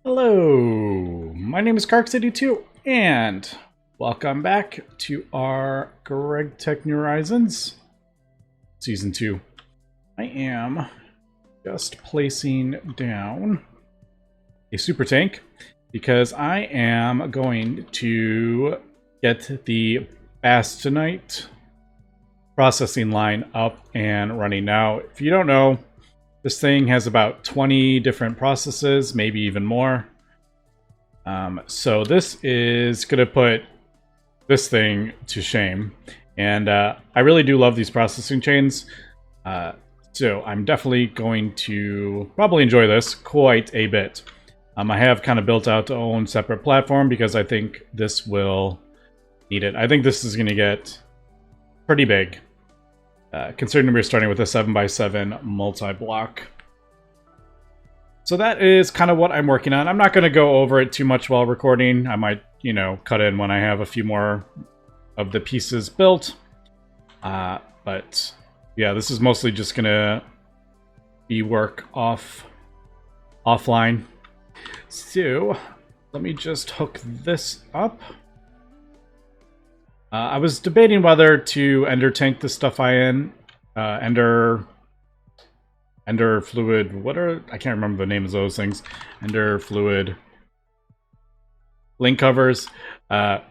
Hello, my name is GregTech, and welcome back to our GregTech New Horizons Season 2. I am just placing down a super tank because I am going to get the Bastanite processing line up and running. Now, if you don't know, this thing has about 20 different processes, maybe even more. So this is going to put this thing to shame. And I really do love these processing chains. So I'm definitely going to probably enjoy this quite a bit. I have kind of built out to own separate platform because I think this will need it. I think this is going to get pretty big. Considering we're starting with a 7x7 multi-block. So that is kind of what I'm working on. I'm not going to go over it too much while recording. I might, cut in when I have a few more of the pieces built. But yeah, this is mostly just going to be work offline. So let me just hook this up. I was debating whether to ender tank the stuff ender fluid. I can't remember the name of those things. Ender fluid link covers. But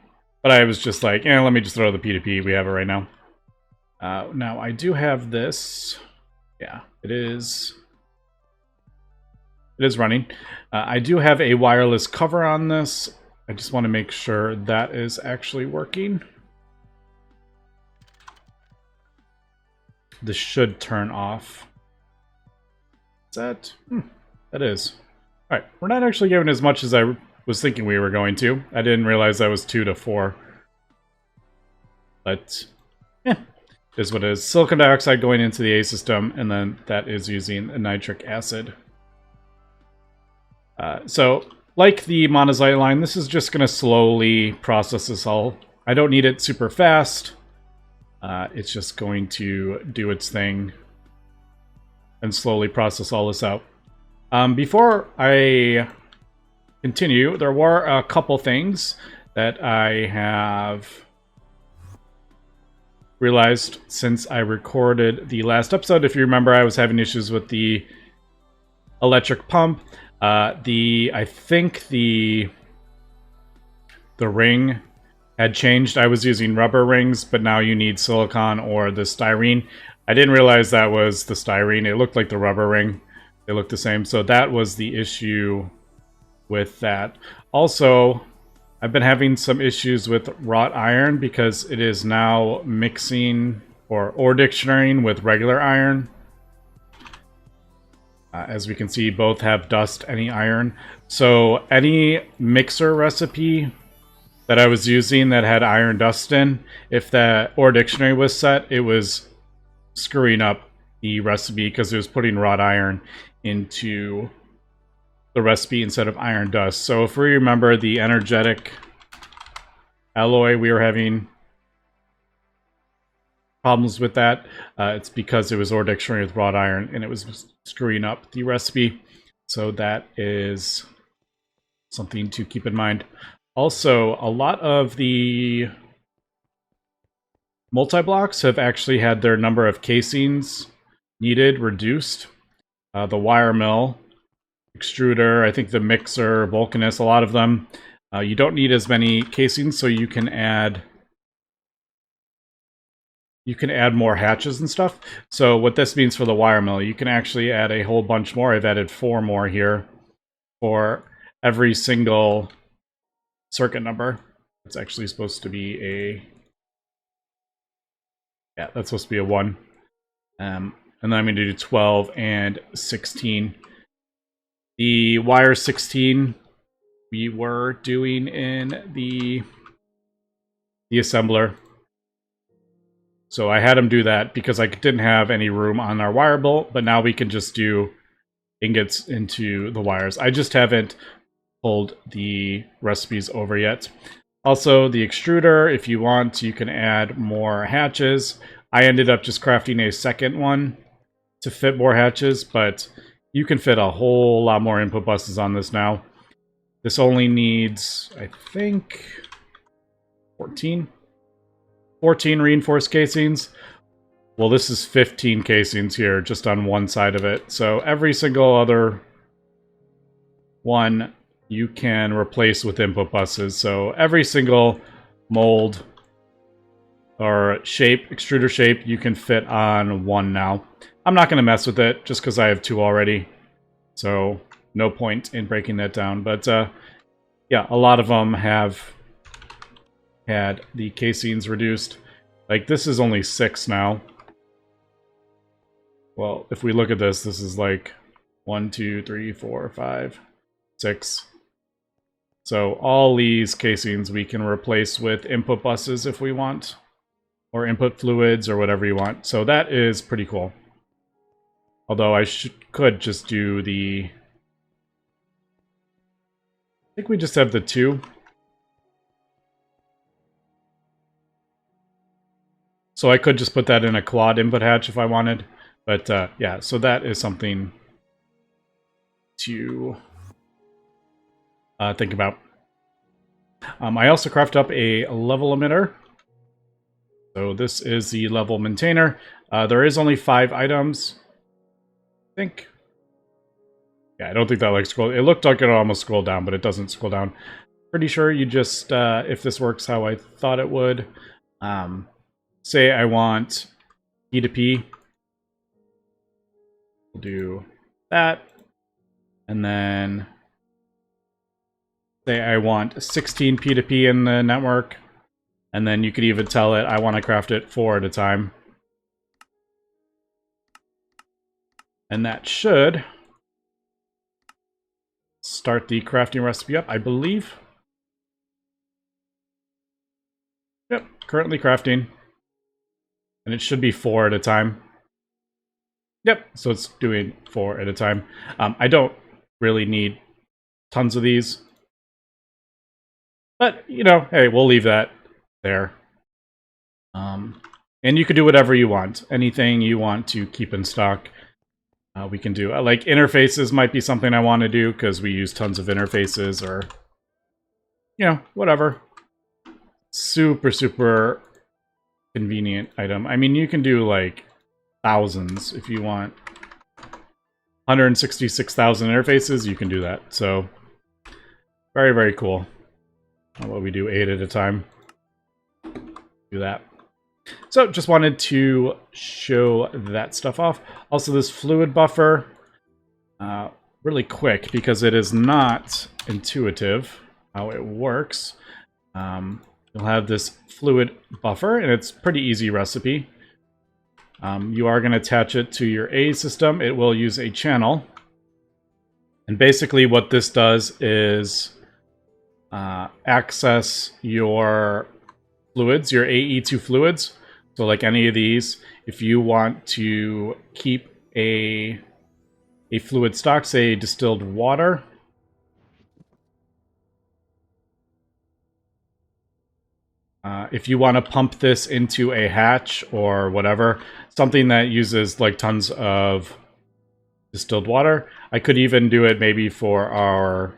I was just like, let me just throw the P2P. We have it right now. Now I do have this. Yeah, it is running. I do have a wireless cover on this. I just want to make sure that is actually working. This should turn off. Is that? That is. Alright, we're not actually giving as much as I was thinking we were going to. I didn't realize that was 2 to 4. But, it is what it is. Silicon dioxide going into the A system, and then that is using nitric acid. So, like the monazite line, this is just going to slowly process this all. I don't need it super fast. It's just going to do its thing and slowly process all this out. Before I continue, there were a couple things that I have realized since I recorded the last episode. If you remember, I was having issues with the electric pump. I think the ring had changed. I was using rubber rings, but now you need silicone or the styrene. I didn't realize that was the styrene. It looked like the rubber ring. They look the same. So that was the issue with that. Also, I've been having some issues with wrought iron because it is now mixing or dictionarying with regular iron. As we can see, both have dust, any iron. So any mixer recipe that I was using that had iron dust in, if that ore dictionary was set, it was screwing up the recipe because it was putting wrought iron into the recipe instead of iron dust. So if we remember the energetic alloy, we were having problems with that. It's because it was ore dictionary with wrought iron and it was screwing up the recipe. So that is something to keep in mind. Also, a lot of the multi-blocks have actually had their number of casings needed reduced. The wire mill, extruder, I think the mixer, Vulcanus, a lot of them. You don't need as many casings, so you can add more hatches and stuff. So what this means for the wire mill, you can actually add a whole bunch more. I've added 4 more here for every single circuit number. It's actually supposed to be a... Yeah, that's supposed to be a 1. And then I'm going to do 12 and 16. The wire 16 we were doing in the assembler. So I had him do that because I didn't have any room on our wire bolt, but now we can just do ingots into the wires. I just haven't pulled the recipes over yet. Also, the extruder, if you want, you can add more hatches. I ended up just crafting a second one to fit more hatches, but you can fit a whole lot more input buses on this now. This only needs, I think, 14 reinforced casings. Well, this is 15 casings here, just on one side of it. So every single other one you can replace with input buses. So every single mold or shape, extruder shape, you can fit on one now. I'm not going to mess with it just because I have 2 already. So no point in breaking that down. But yeah, a lot of them have had the casings reduced. Like this is only 6 now. Well, if we look at this, this is like 1, 2, 3, 4, 5, 6. So all these casings we can replace with input buses if we want. Or input fluids or whatever you want. So that is pretty cool. Although I could just do the... I think we just have the 2. So I could just put that in a quad input hatch if I wanted. But yeah, so that is something to think about. I also craft up a level emitter. So this is the level maintainer. There is only 5 items. I think. Yeah, I don't think that like scroll. It looked like it almost scrolled down, but it doesn't scroll down. Pretty sure you just, if this works how I thought it would, say I want P to P. We'll do that. And then say I want 16 P to P in the network. And then you could even tell it I want to craft it 4 at a time. And that should start the crafting recipe up, I believe. Yep, currently crafting. And it should be 4 at a time. Yep, so it's doing 4 at a time. I don't really need tons of these. But, you know, hey, we'll leave that there. And you could do whatever you want. Anything you want to keep in stock, we can do. Like, interfaces might be something I want to do, because we use tons of interfaces, or, you know, whatever. Super, super convenient item. I mean, you can do, like, thousands if you want. 166,000 interfaces, you can do that. So, very, very cool. How about we do 8 at a time? Do that. So, just wanted to show that stuff off. Also, this fluid buffer, really quick, because it is not intuitive how it works. You'll have this fluid buffer, and it's a pretty easy recipe. You are going to attach it to your A system. It will use a channel. And basically what this does is access your fluids, your AE2 fluids. So like any of these, if you want to keep a fluid stock, say distilled water, if you want to pump this into a hatch or whatever, something that uses like tons of distilled water. I could even do it maybe for our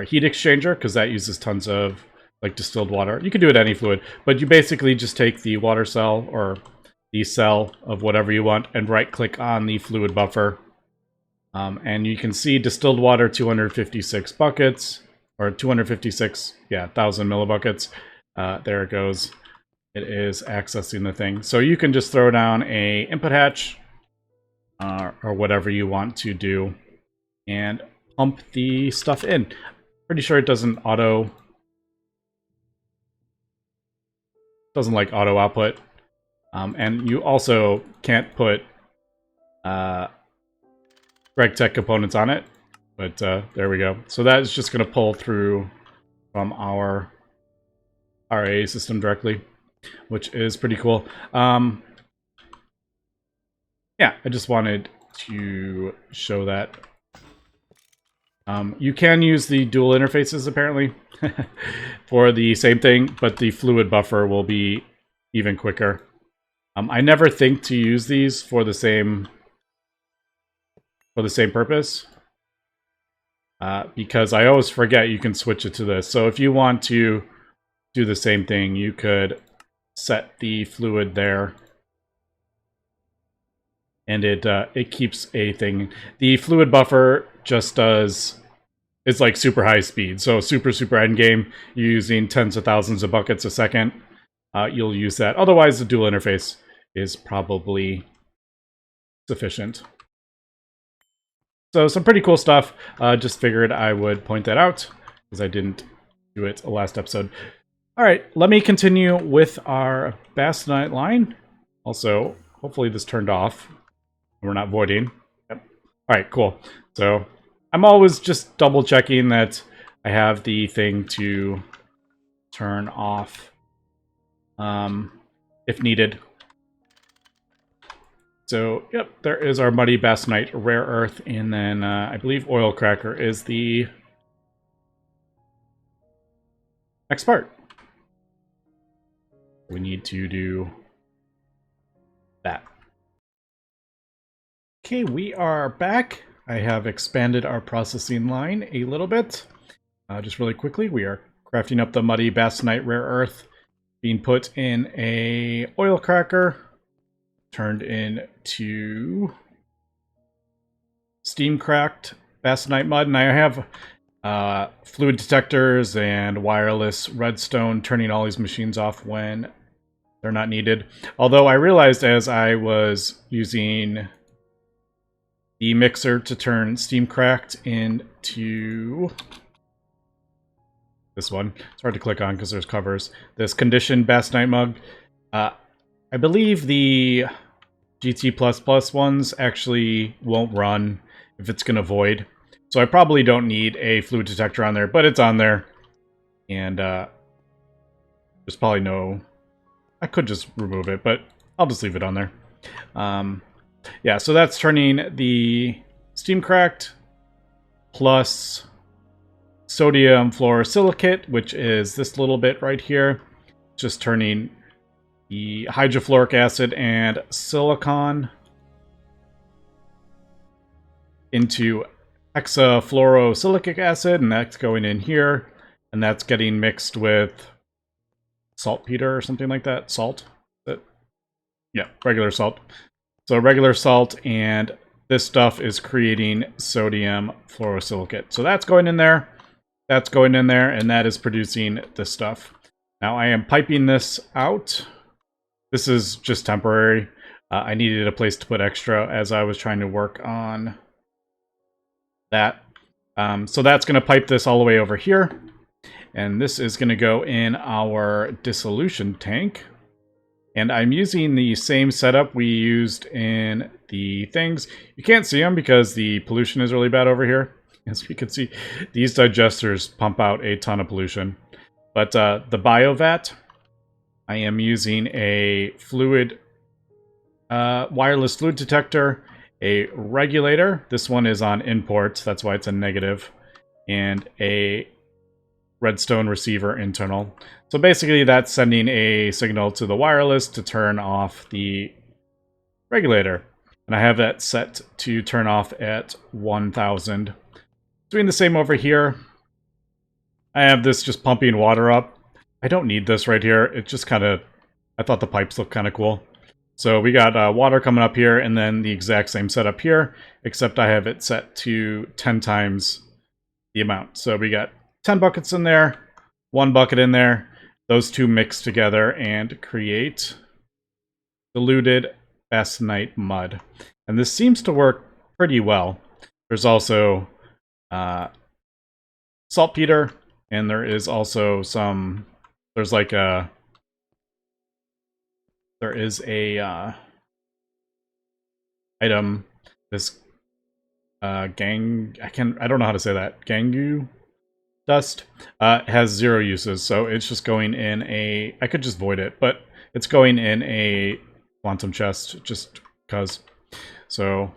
heat exchanger, because that uses tons of like distilled water. You could do it any fluid, but you basically just take the water cell or the cell of whatever you want and right click on the fluid buffer. And you can see distilled water 256 buckets, or 256, yeah, 1,000 millibuckets. There it goes. It is accessing the thing. So you can just throw down a input hatch or whatever you want to do and pump the stuff in. Pretty sure it doesn't like auto output. And you also can't put GregTech components on it. But there we go. So that is just going to pull through from our RA system directly, which is pretty cool. Yeah, I just wanted to show that. You can use the dual interfaces, apparently, for the same thing, but the fluid buffer will be even quicker. I never think to use these for the same purpose. because I always forget you can switch it to this. So if you want to do the same thing, you could set the fluid there, and it keeps a thing. The fluid buffer just does, it's like super high speed. So super end game, you're using tens of thousands of buckets a second. You'll use that. Otherwise, the dual interface is probably sufficient. So some pretty cool stuff. Just figured I would point that out because I didn't do it last episode. All right, let me continue with our Bastanite line. Also, hopefully this turned off. We're not voiding. Yep. All right, cool. So I'm always just double checking that I have the thing to turn off if needed. So, yep, there is our muddy Bastanite rare earth, and then I believe oil cracker is the next part. We need to do that. Okay, we are back. I have expanded our processing line a little bit. Just really quickly, we are crafting up the muddy Bastanite rare earth, being put in a oil cracker, turned into steam cracked Bastanite mud, and I have fluid detectors and wireless redstone turning all these machines off when they're not needed. Although I realized as I was using the mixer to turn steam cracked into this one, it's hard to click on because there's covers, this conditioned Bastanite mug, I believe the GT++ ones actually won't run if it's going to void. So I probably don't need a fluid detector on there, but it's on there. And there's probably no... I could just remove it, but I'll just leave it on there. Yeah, so that's turning the steam cracked plus sodium fluorosilicate, which is this little bit right here. Just turning the hydrofluoric acid and silicon into hexafluorosilicic acid, and that's going in here, and that's getting mixed with saltpeter or something like that. Salt? Yeah, regular salt. So regular salt, and this stuff is creating sodium fluorosilicate. So that's going in there, that's going in there, and that is producing this stuff. Now I am piping this out. This is just temporary. I needed a place to put extra as I was trying to work on that. So that's going to pipe this all the way over here. And this is going to go in our dissolution tank. And I'm using the same setup we used in the things. You can't see them because the pollution is really bad over here. As you can see, these digesters pump out a ton of pollution. But the BioVat, I am using a fluid, wireless fluid detector, a regulator. This one is on import, that's why it's a negative, and a redstone receiver internal. So basically that's sending a signal to the wireless to turn off the regulator. And I have that set to turn off at 1000. Doing the same over here. I have this just pumping water up. I don't need this right here. It just kind of, I thought the pipes looked kind of cool. So we got water coming up here, and then the exact same setup here, except I have it set to 10 times the amount. So we got 10 buckets in there, 1 bucket in there. Those two mix together and create diluted Bastanite mud. And this seems to work pretty well. There's also saltpeter, and there is also some, there's like a, there is a item, this I don't know how to say that, gangu dust, has 0 uses, so it's just going in a, I could just void it, but it's going in a quantum chest just because. So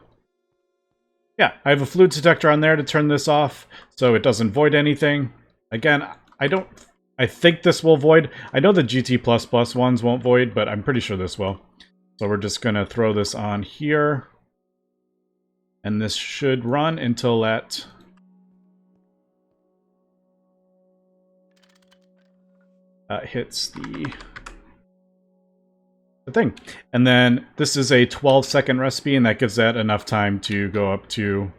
yeah, I have a fluid detector on there to turn this off so it doesn't void anything. Again, I think this will void. I know the GT++ ones won't void, but I'm pretty sure this will. So we're just going to throw this on here. And this should run until that hits the thing. And then this is a 12-second recipe, and that gives that enough time to go up to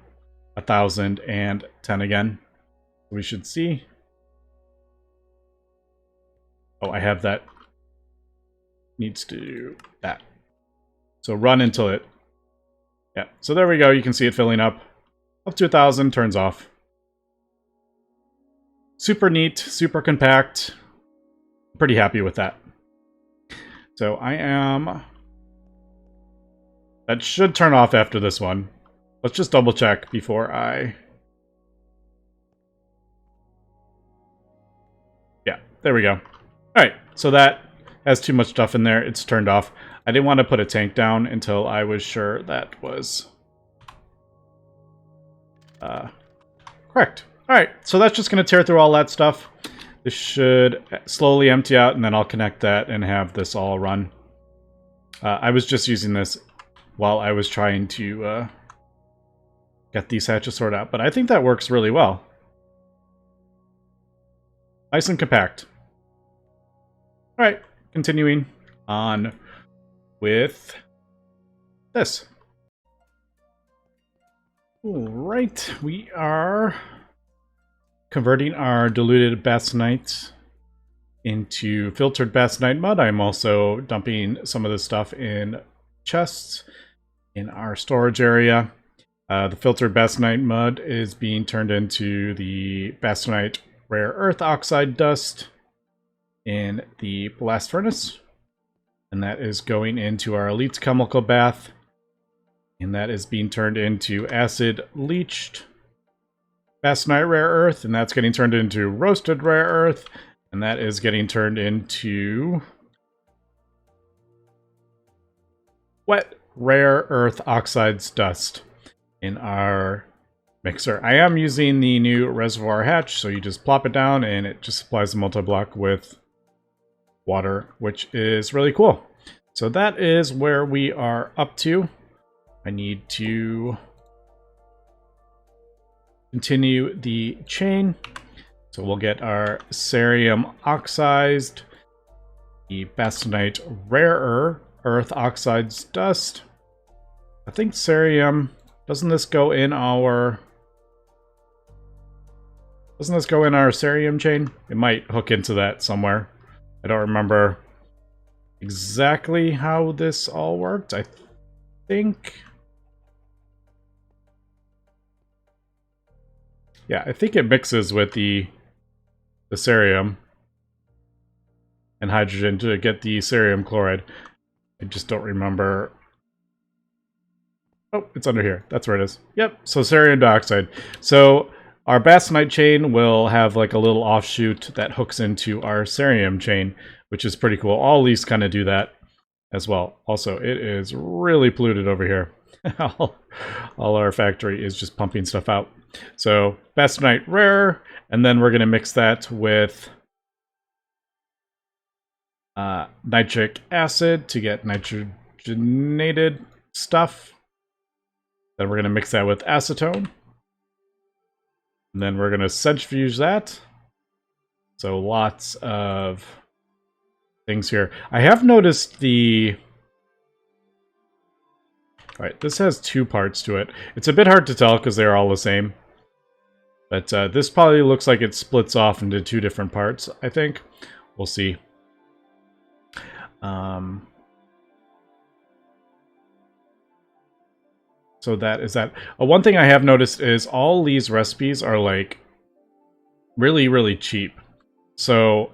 1,010 again. We should see. Oh, I have that. Needs to do that. So run until it... Yeah, so there we go. You can see it filling up. Up to 1,000, turns off. Super neat, super compact. Pretty happy with that. So I am... That should turn off after this one. Let's just double check before I... Yeah, there we go. Alright, so that has too much stuff in there. It's turned off. I didn't want to put a tank down until I was sure that was correct. Alright, so that's just going to tear through all that stuff. This should slowly empty out, and then I'll connect that and have this all run. I was just using this while I was trying to get these hatches sorted out, but I think that works really well. Nice and compact. Alright, continuing on with this. Alright, we are converting our diluted Bastanite into filtered Bastanite mud. I'm also dumping some of this stuff in chests in our storage area. The filtered Bastanite mud is being turned into the Bastanite rare earth oxide dust in the blast furnace. And that is going into our elite chemical bath. And that is being turned into acid leached Bastanite rare earth, and that's getting turned into roasted rare earth, and that is getting turned into wet rare earth oxides dust in our mixer. I am using the new reservoir hatch, so you just plop it down and it just supplies the multi-block with water, which is really cool. So that is where we are up to. I need to continue the chain. So we'll get our cerium oxidized, the Bastanite rarer earth oxides dust. I think cerium, doesn't this go in our cerium chain? It might hook into that somewhere. I don't remember exactly how this all worked. I think... Yeah, I think it mixes with the cerium and hydrogen to get the cerium chloride. I just don't remember. Oh, it's under here. That's where it is. Yep, so cerium dioxide. So our Bastanite chain will have like a little offshoot that hooks into our cerium chain, which is pretty cool. All these kind of do that as well. Also, it is really polluted over here. all our factory is just pumping stuff out. So Bastanite rare, and then we're going to mix that with nitric acid to get nitrogenated stuff. Then we're going to mix that with acetone. And then we're going to centrifuge that. So lots of things here. I have noticed the... Alright, this has two parts to it. It's a bit hard to tell because they're all the same. But this probably looks like it splits off into two different parts, I think. We'll see. So that is that. One thing I have noticed is all these recipes are like really, really cheap. So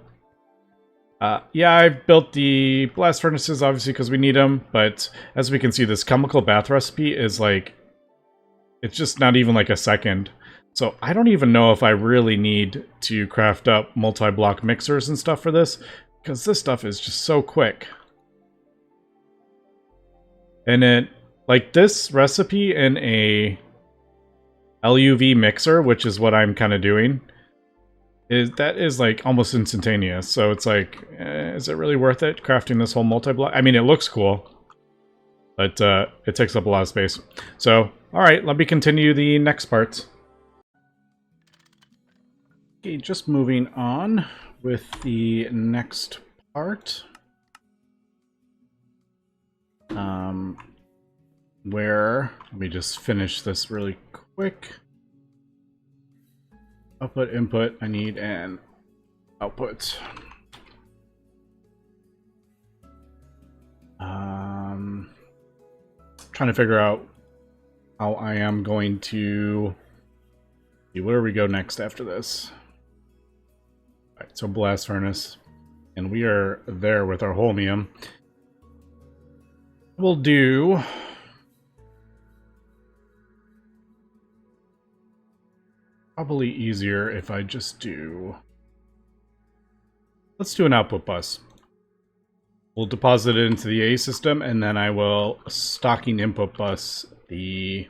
yeah, I've built the blast furnaces obviously because we need them, but as we can see, this chemical bath recipe is like, it's just not even like a second. So I don't even know if I really need to craft up multi-block mixers and stuff for this, because this stuff is just so quick. And it, like this recipe in a LUV mixer, which is what I'm kind of doing, that is like almost instantaneous. So it's like, is it really worth it crafting this whole multi-block? I mean, it looks cool, but it takes up a lot of space. So, all right, let me continue the next parts. Okay, just moving on with the next part. Let me just finish this really quick. Output, input, I need an output. Trying to figure out how I am going to... Where do we go next after this? Alright, so blast furnace. And we are there with our holmium. We'll do... Probably easier if I just do... Let's do an output bus. We'll deposit it into the A system, and then I will stocking input bus the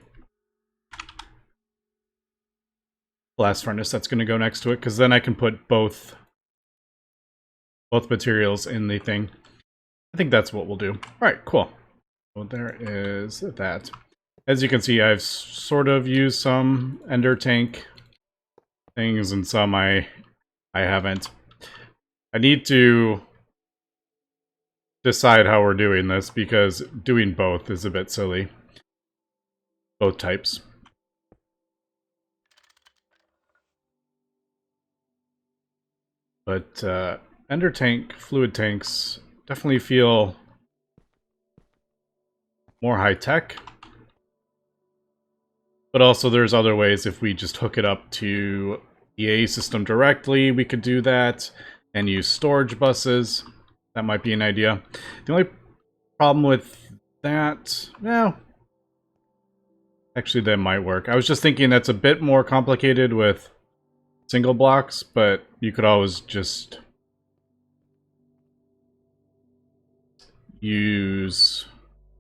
blast furnace that's going to go next to it, because then I can put both materials in the thing. I think that's what we'll do. All right, cool. So there is that. As you can see, I've sort of used some ender tank things, and some I haven't. I need to decide how we're doing this, because doing both is a bit silly. Both types. But ender tank, fluid tanks definitely feel more high-tech. But also there's other ways. If we just hook it up to the A system directly, we could do that and use storage buses. That might be an idea. The only problem with that, well, actually that might work. I was just thinking that's a bit more complicated with single blocks, but you could always just use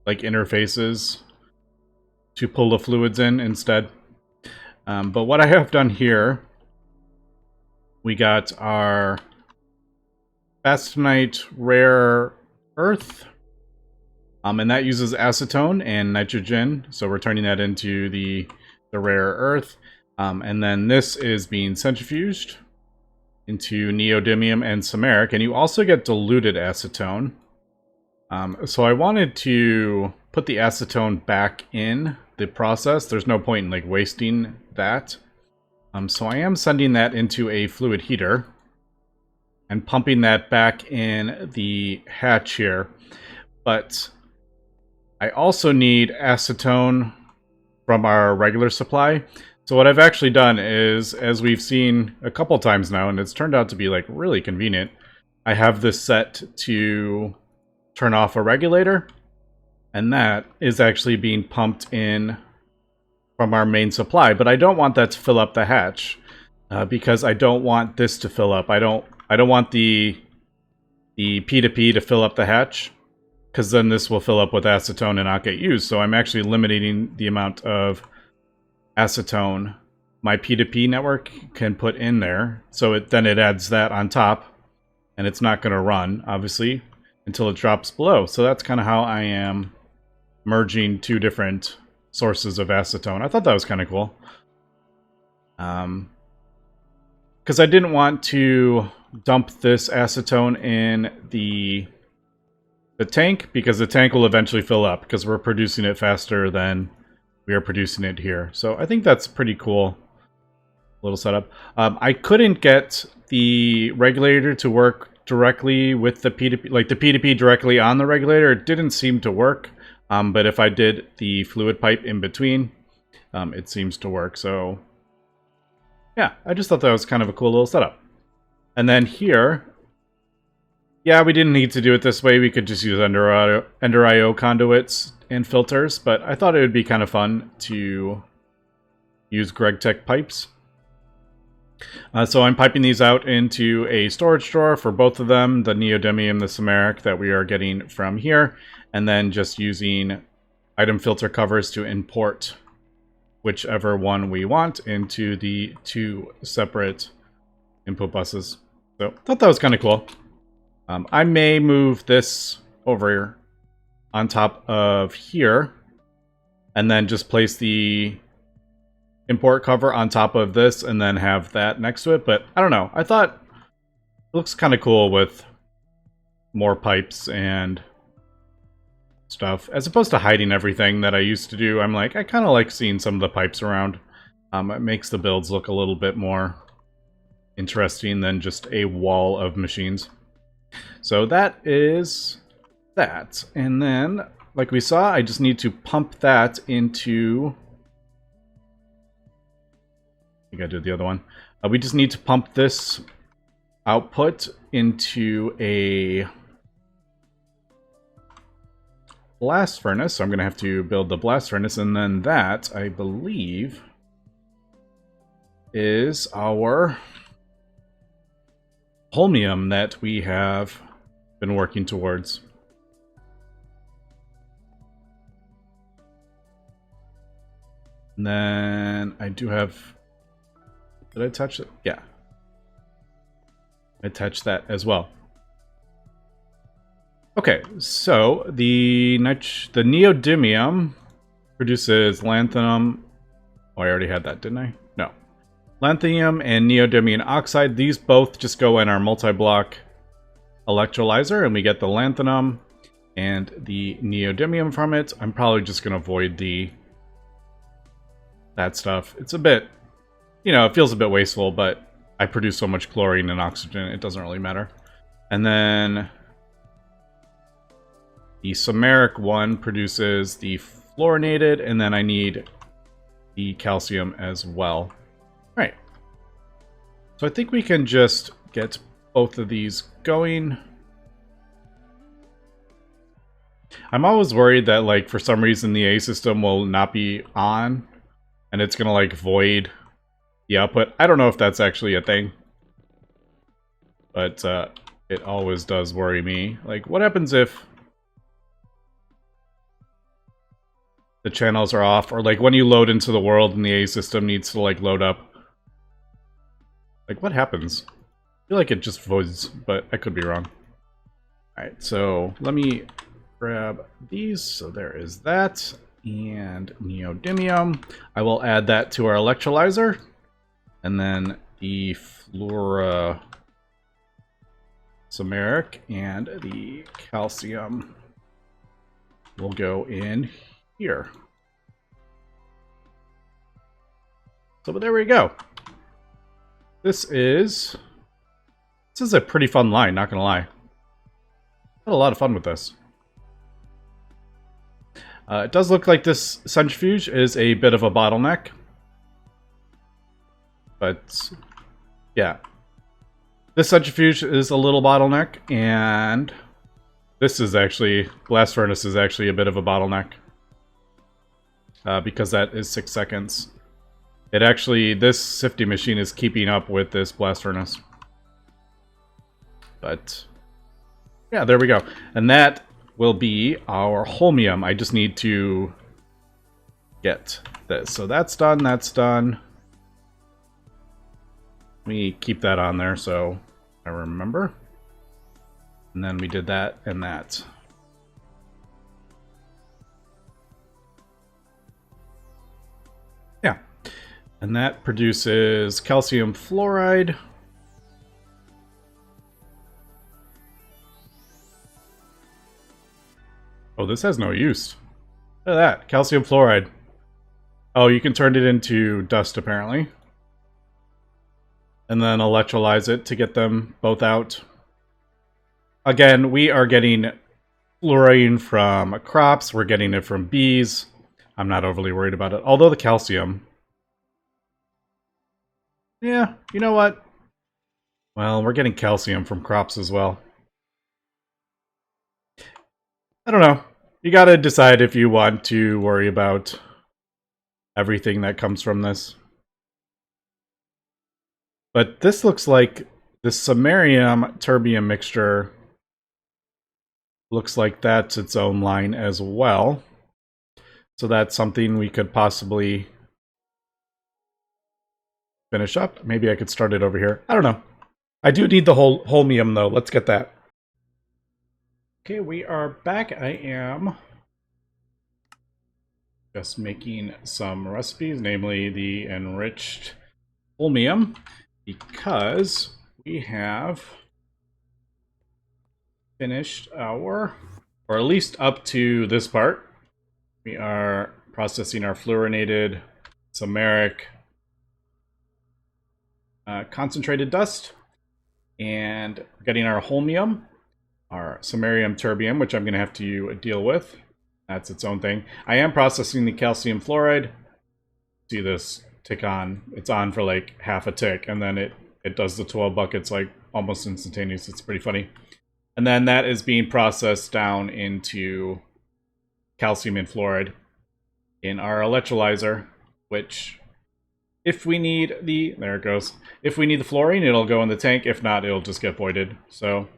like interfaces to pull the fluids in instead. But what I have done here, we got our Bastanite rare earth, and that uses acetone and nitrogen, so we're turning that into the rare earth. And then this is being centrifuged into neodymium and samaric, and you also get diluted acetone. So I wanted to put the acetone back in the process. There's no point in like wasting that. So I am sending that into a fluid heater and pumping that back in the hatch here. But I also need acetone from our regular supply. So what I've actually done is, as we've seen a couple times now, and it's turned out to be like really convenient, I have this set to turn off a regulator, and that is actually being pumped in from our main supply. But I don't want that to fill up the hatch, because I don't want this to fill up. I don't want the P2P to fill up the hatch, because then this will fill up with acetone and not get used. So I'm actually limiting the amount of acetone my P2P network can put in there. So then it adds that on top, and it's not going to run, obviously, until it drops below. So that's kind of how I am merging two different sources of acetone. I thought that was kind of cool. Because I didn't want to dump this acetone in the tank, because the tank will eventually fill up, because we're producing it faster than we are producing it here. So I think that's pretty cool little setup. I couldn't get the regulator to work directly with the P2P, like the P2P directly on the regulator. It didn't seem to work. But if I did the fluid pipe in between, it seems to work. So yeah, I just thought that was kind of a cool little setup. And then here, yeah, we didn't need to do it this way. We could just use Ender IO conduits and filters, but I thought it would be kind of fun to use GregTech pipes. So I'm piping these out into a storage drawer for both of them, the neodymium, the samaric that we are getting from here, and then just using item filter covers to import whichever one we want into the two separate input buses. So I thought that was kind of cool. I may move this over on top of here, and then just place the import cover on top of this and then have that next to it, but I don't know. I thought it looks kind of cool with more pipes and stuff, as opposed to hiding everything that I used to do. I'm like, I kind of like seeing some of the pipes around. It makes the builds look a little bit more interesting than just a wall of machines. So that is that. And then, like we saw, I just need to pump that into... I think I did the other one. We just need to pump this output into a blast furnace. So I'm going to have to build the blast furnace, and then that, I believe, is our Holmium that we have been working towards. And then I do have... Did I touch it? Yeah. I touched that as well. Okay, so the Neodymium produces lanthanum. Oh, I already had that, didn't I? No. Lanthanum and neodymium oxide. These both just go in our multi-block electrolyzer, and we get the lanthanum and the neodymium from it. I'm probably just going to avoid that stuff. It's a bit... You know, it feels a bit wasteful, but I produce so much chlorine and oxygen, it doesn't really matter. And then the samaric one produces the fluorinated, and then I need the calcium as well. All right. So I think we can just get both of these going. I'm always worried that, like, for some reason the A system will not be on, and it's going to, like, void the output. I don't know if that's actually a thing, but it always does worry me. Like, what happens if the channels are off, or like when you load into the world and the A system needs to like load up? Like, what happens? I feel like it just voids, but I could be wrong. Alright, so let me grab these. So there is that, and neodymium. I will add that to our electrolyzer. And then the samaric and the calcium will go in here. So, but there we go. This is a pretty fun line, not gonna lie. Had a lot of fun with this. It does look like this centrifuge is a bit of a bottleneck. But, yeah. This centrifuge is a little bottleneck, and this is actually, blast furnace is actually a bit of a bottleneck. Because that is 6 seconds. It actually, this sifting machine is keeping up with this blast furnace. But, yeah, there we go. And that will be our Holmium. I just need to get this. So that's done, that's done. Let me keep that on there so I remember. And then we did that and that. Yeah. And that produces calcium fluoride. Oh, this has no use. Look at that. Calcium fluoride. Oh, you can turn it into dust apparently. And then electrolyze it to get them both out. Again, we are getting fluorine from crops. We're getting it from bees. I'm not overly worried about it. Although the calcium... Yeah, you know what? Well, we're getting calcium from crops as well. I don't know. You gotta decide if you want to worry about everything that comes from this. But this looks like the samarium terbium mixture looks like that's its own line as well. So that's something we could possibly finish up. Maybe I could start it over here. I don't know. I do need the whole Holmium though. Let's get that. Okay, we are back. I am just making some recipes, namely the enriched holmium, because we have finished our, or at least up to this part, we are processing our fluorinated samaric concentrated dust, and getting our holmium, our samarium terbium, which I'm going to have to deal with. That's its own thing. I am processing the calcium fluoride. See this tick on. It's on for like half a tick, and then it does the 12 buckets like almost instantaneous. It's pretty funny. And then that is being processed down into calcium and fluoride in our electrolyzer, which if we need the, there it goes. If we need the fluorine, it'll go in the tank. If not, it'll just get voided. So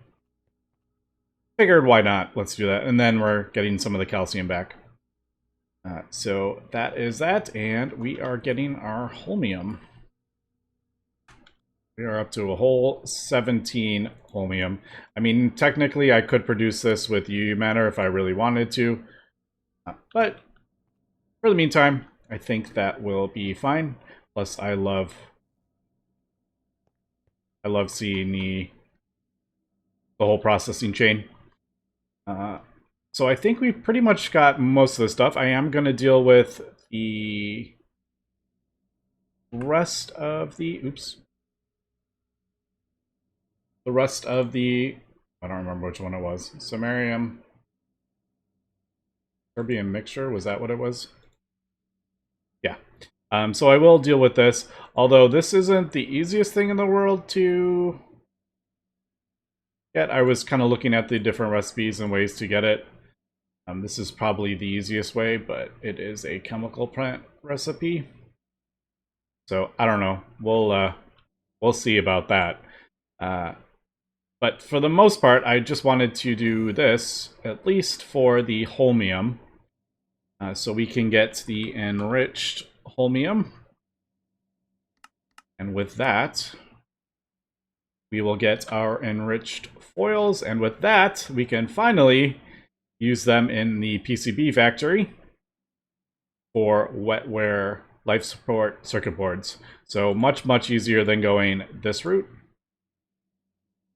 figured why not? Let's do that. And then we're getting some of the calcium back. So that is that, and we are getting our holmium. We are up to a whole 17 holmium. I mean, technically I could produce this with UU matter if I really wanted to. But for the meantime, I think that will be fine. Plus, I love seeing the whole processing chain. So I think we've pretty much got most of the stuff. I am going to deal with the rest of the, the rest of the, I don't remember which one it was. Samarium terbium mixture, was that what it was? Yeah. So I will deal with this, although this isn't the easiest thing in the world to get. I was kind of looking at the different recipes and ways to get it. This is probably the easiest way, but it is a chemical plant recipe. So I don't know. We'll see about that. But for the most part, I just wanted to do this, at least for the holmium, so we can get the enriched holmium. And with that, we will get our enriched foils, and with that, we can finally use them in the PCB factory for wetware life support circuit boards. So much easier than going this route.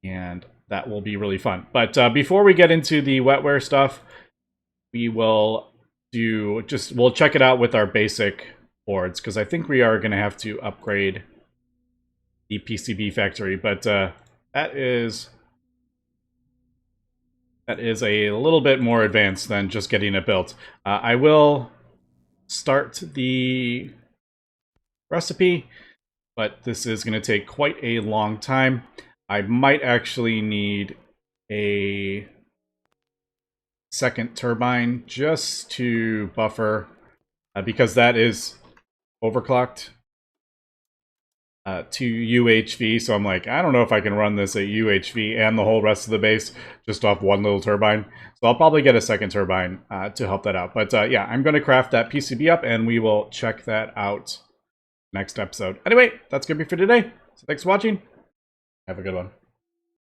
And that will be really fun. But before we get into the wetware stuff, we will we'll check it out with our basic boards, because I think we are going to have to upgrade the PCB factory. But that is a little bit more advanced than just getting it built. I will start the recipe, but this is going to take quite a long time. I might actually need a second turbine just to buffer, because that is overclocked to UHV. So I'm like, I don't know if I can run this at UHV and the whole rest of the base just off one little turbine. So I'll probably get a second turbine to help that out. But yeah, I'm going to craft that PCB up, and we will check that out next episode. Anyway, that's going to be for today. So thanks for watching. Have a good one.